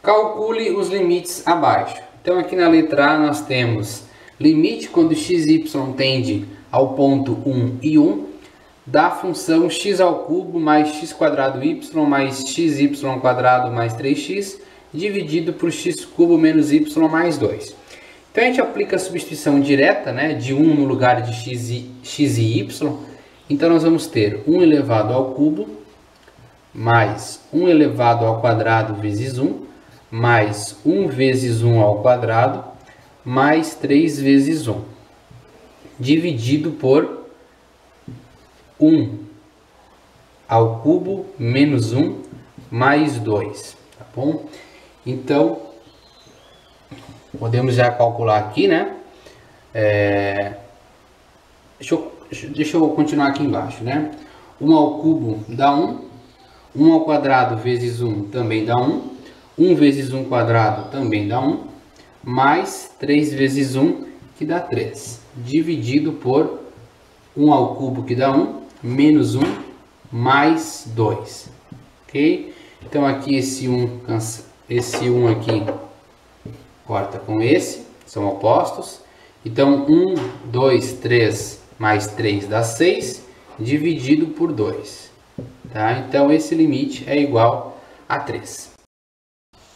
Calcule os limites abaixo. Então aqui na letra A nós temos limite quando x e y tende ao ponto 1 e 1 da função x ao cubo mais x quadrado y mais xy quadrado mais 3x dividido por x cubo menos y mais 2. Então a gente aplica a substituição direta, né, de 1 no lugar de x e y. Então nós vamos ter 1 elevado ao cubo mais 1 elevado ao quadrado vezes 1 mais 1 vezes 1 ao quadrado mais 3 vezes 1 dividido por 1 ao cubo menos 1 mais 2, tá bom? Então, podemos já calcular aqui, né? Deixa eu continuar aqui embaixo, né? 1 ao cubo dá 1, 1 ao quadrado vezes 1 também dá 1, 1 vezes 1 quadrado também dá 1, mais 3 vezes 1, que dá 3, dividido por 1 ao cubo, que dá 1, menos 1, mais 2, ok? Então aqui esse 1 aqui corta com esse, são opostos. Então 1, 2, 3 mais 3 dá 6, dividido por 2, tá? Então esse limite é igual a 3.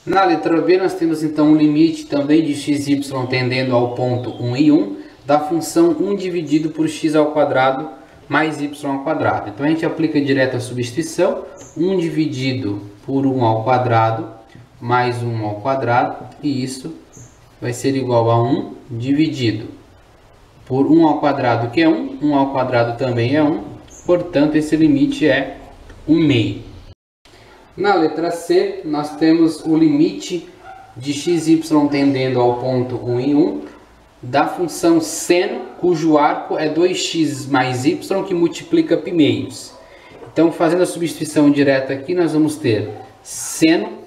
Na letra B nós temos então um limite também de x e y tendendo ao ponto 1 e 1 da função 1 dividido por x ao quadrado mais y ao quadrado. Então a gente aplica direto a substituição, 1 dividido por 1 ao quadrado mais 1 ao quadrado, e isso vai ser igual a 1 dividido por 1 ao quadrado, que é 1, 1 ao quadrado também é 1, portanto esse limite é 1/2. Na letra C, nós temos o limite de x e y tendendo ao ponto 1 e 1 da função seno, cujo arco é 2x mais y, que multiplica π meios. Então, fazendo a substituição direta aqui, nós vamos ter seno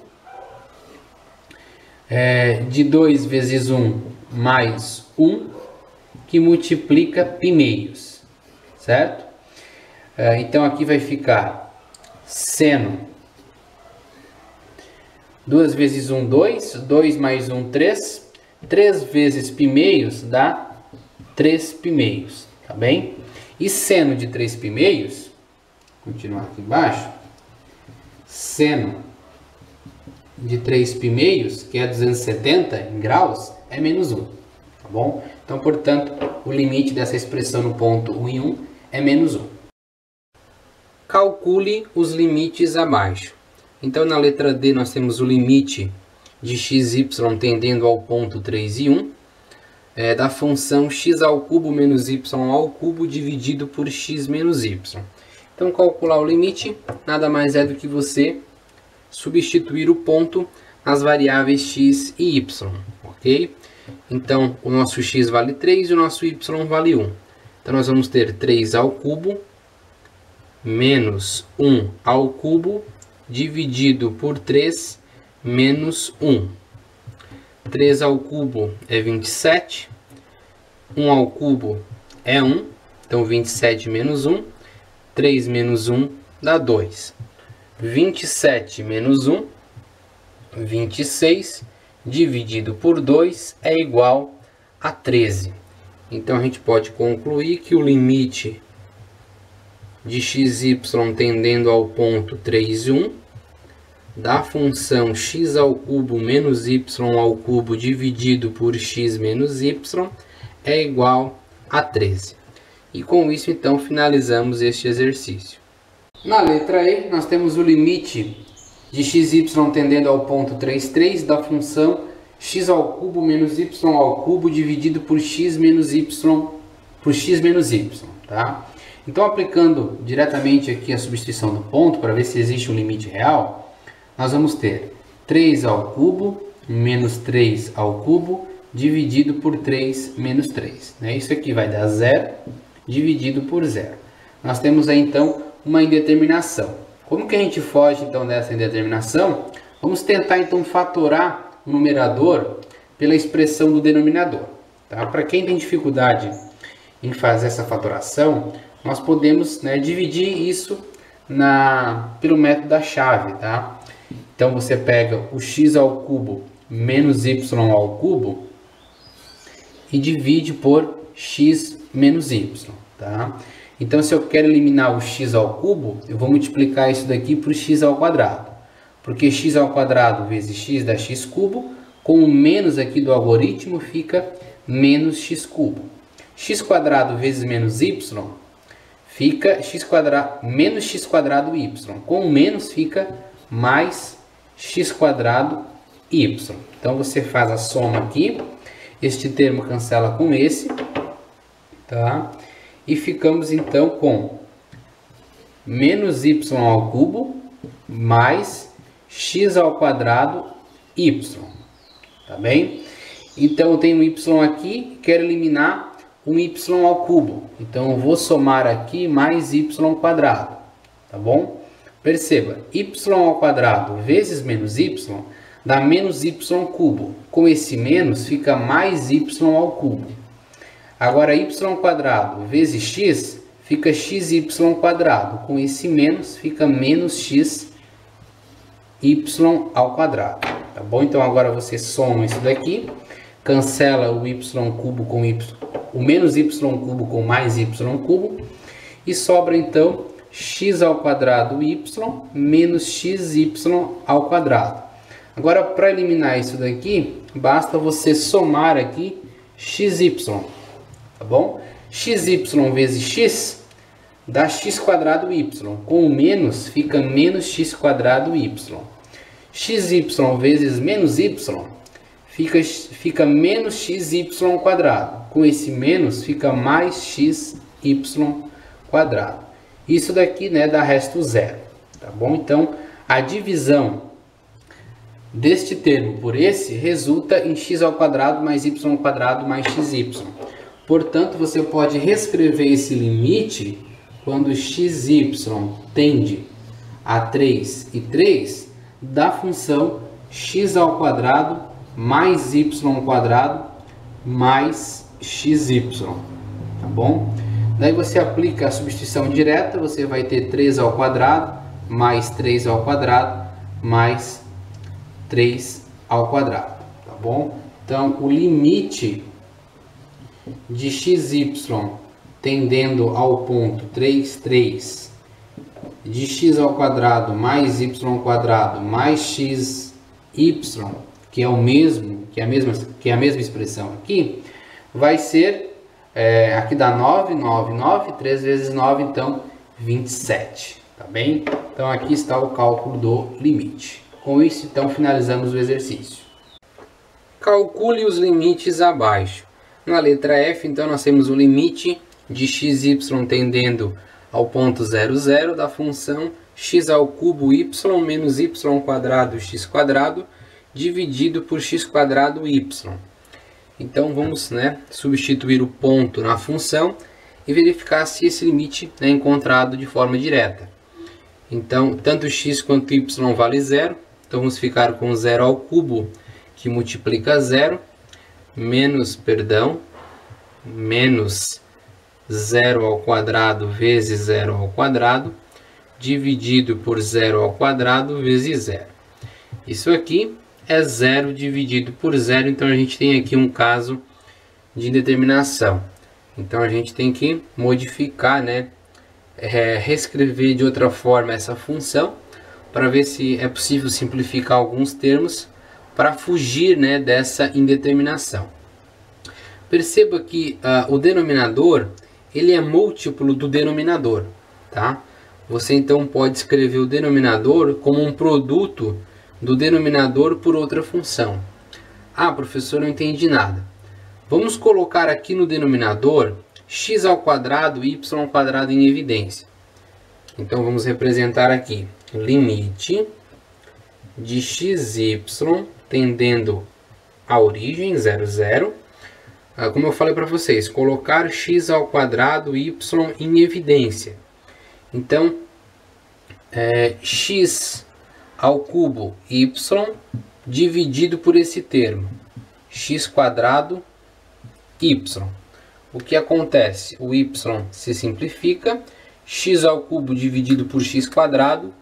de 2 vezes 1 mais 1, que multiplica π meios, certo? Então, aqui vai ficar seno 2 vezes 1, 2, 2 mais 1, 3, 3 vezes π meios dá 3 π meios, tá bem? E seno de 3 π meios, continuar aqui embaixo, seno de 3 π meios, que é 270 em graus, é menos 1, tá bom? Então, portanto, o limite dessa expressão no ponto 1 e 1 é menos 1. Calcule os limites abaixo. Então, na letra D, nós temos o limite de x e y tendendo ao ponto 3 e 1 da função x ao cubo menos y ao cubo dividido por x menos y. Então, calcular o limite nada mais é do que você substituir o ponto nas variáveis x e y, ok? Então, o nosso x vale 3 e o nosso y vale 1. Então, nós vamos ter 3 ao cubo menos 1 ao cubo dividido por 3 menos 1. 3 ao cubo é 27. 1 ao cubo é 1. Então 27 menos 1. 3 menos 1 dá 2. 27 menos 1. 26 dividido por 2 é igual a 13. Então a gente pode concluir que o limite de x e y tendendo ao ponto 3 e 1 da função x ao cubo menos y ao cubo dividido por x menos y é igual a 13. E com isso, então, finalizamos este exercício. Na letra E, nós temos o limite de x e y tendendo ao ponto 3, 3 da função x ao cubo menos y ao cubo dividido por x menos y, tá? Então, aplicando diretamente aqui a substituição do ponto, para ver se existe um limite real, nós vamos ter 3 ao cubo menos 3 ao cubo dividido por 3 menos 3. Né? Isso aqui vai dar 0 dividido por 0. Nós temos aí, então, uma indeterminação. Como que a gente foge, então, dessa indeterminação? Vamos tentar, então, fatorar o numerador pela expressão do denominador. Tá? Para quem tem dificuldade em fazer essa fatoração, nós podemos, né, dividir isso pelo método da chave, tá? Então você pega o x ao cubo menos y ao cubo e divide por x menos y, tá? Então se eu quero eliminar o x ao cubo, eu vou multiplicar isso daqui por x ao quadrado. Porque x ao quadrado vezes x dá x cubo, com o menos aqui do algoritmo fica menos x cubo. X quadrado vezes menos y fica x quadrado menos x quadrado y. Com o menos fica mais x quadrado y. Então você faz a soma aqui. Este termo cancela com esse, tá? E ficamos então com menos y ao cubo mais x ao quadrado y, tá bem? Então eu tenho y aqui, quero eliminar um y ao cubo. Então eu vou somar aqui mais y quadrado, tá bom? Perceba, y ao quadrado vezes menos y dá menos y cubo. Com esse menos fica mais y ao cubo. Agora y quadrado vezes x fica xy quadrado. Com esse menos fica menos xy ao quadrado. Tá bom? Então agora você soma isso daqui, cancela o y cubo com o menos y cubo com mais y cubo e sobra então x ao quadrado y menos xy ao quadrado. Agora para eliminar isso daqui, basta você somar aqui xy. Tá bom? xy vezes x dá x quadrado y. Com o menos fica menos x quadrado y. Xy vezes menos y fica menos xy quadrado. Com esse menos fica mais xy quadrado. Isso daqui, né, dá resto zero. Tá bom? Então a divisão deste termo por esse resulta em x ao quadrado mais y quadrado mais xy. Portanto, você pode reescrever esse limite quando xy tende a 3 e 3 da função x ao quadrado mais y quadrado mais xy. Tá bom? Daí você aplica a substituição direta, você vai ter 3 ao quadrado mais 3 ao quadrado mais 3 ao quadrado. Tá bom? Então, o limite de xy tendendo ao ponto 3, 3 de x ao quadrado mais y quadrado mais xy, que é o mesmo, que é a mesma expressão aqui, vai ser, aqui dá 9, 9, 9, 3 vezes 9, então 27, tá bem? Então aqui está o cálculo do limite. Com isso, então, finalizamos o exercício. Calcule os limites abaixo. Na letra F, então, nós temos o limite de xy tendendo ao ponto 0, 0 da função x ao cubo y menos y quadrado x quadrado dividido por x quadrado y. Então, vamos, né, substituir o ponto na função e verificar se esse limite é encontrado de forma direta. Então, tanto x quanto y vale 0. Então, vamos ficar com 0 ao cubo, que multiplica 0, menos 0 ao quadrado vezes 0 ao quadrado, dividido por 0 ao quadrado vezes 0. Isso aqui é 0 dividido por 0, então a gente tem aqui um caso de indeterminação. Então a gente tem que modificar, né, reescrever de outra forma essa função, para ver se é possível simplificar alguns termos para fugir, né, dessa indeterminação. Perceba que o denominador ele é múltiplo do denominador, tá? Você então pode escrever o denominador como um produto do denominador por outra função. Ah, professor, não entendi nada. Vamos colocar aqui no denominador x ao quadrado e y ao quadrado em evidência. Então vamos representar aqui limite de xy tendendo à origem 0, 0. Como eu falei para vocês, colocar x ao quadrado e y em evidência. Então, x ao cubo y dividido por esse termo, x quadrado y. O que acontece? O y se simplifica, x ao cubo dividido por x quadrado,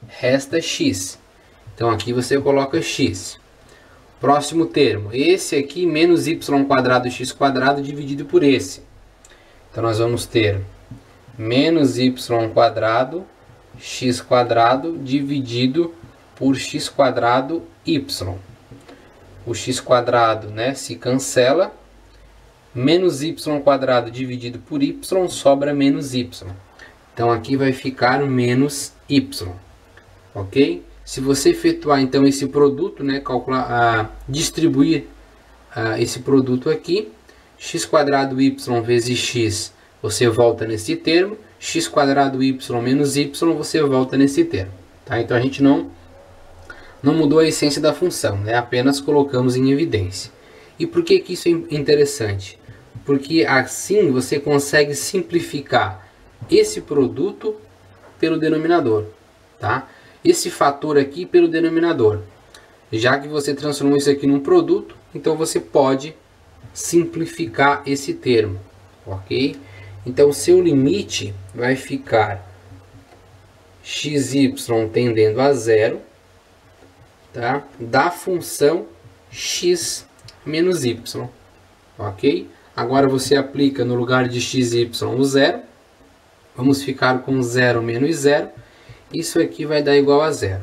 resta x. Então aqui você coloca x. Próximo termo, esse aqui menos y quadrado x quadrado dividido por esse. Então nós vamos ter menos y quadrado x quadrado dividido por x quadrado y. O x quadrado, né, se cancela. Menos y quadrado dividido por y sobra menos y. Então aqui vai ficar menos y. Ok? Se você efetuar então esse produto, né, distribuir esse produto aqui, x quadrado y vezes x, você volta nesse termo, x quadrado y menos y, você volta nesse termo. Tá? Então a gente não mudou a essência da função, né? Apenas colocamos em evidência. E por que isso é interessante? Porque assim você consegue simplificar esse produto pelo denominador, tá? Esse fator aqui pelo denominador. Já que você transformou isso aqui num produto, então você pode simplificar esse termo, ok? Então seu limite vai ficar xy tendendo a zero, tá? Da função x menos y, ok? Agora você aplica no lugar de xy o zero. Vamos ficar com 0 menos 0. Isso aqui vai dar igual a zero.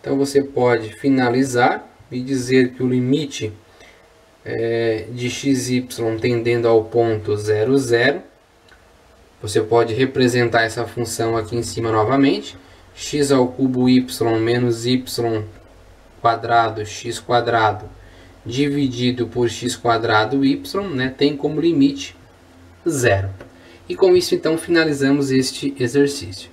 Então você pode finalizar e dizer que o limite de xy tendendo ao ponto 0, 0. Você pode representar essa função aqui em cima novamente. X ao cubo y menos y quadrado x quadrado dividido por x quadrado y, né, tem como limite 0. E com isso então finalizamos este exercício.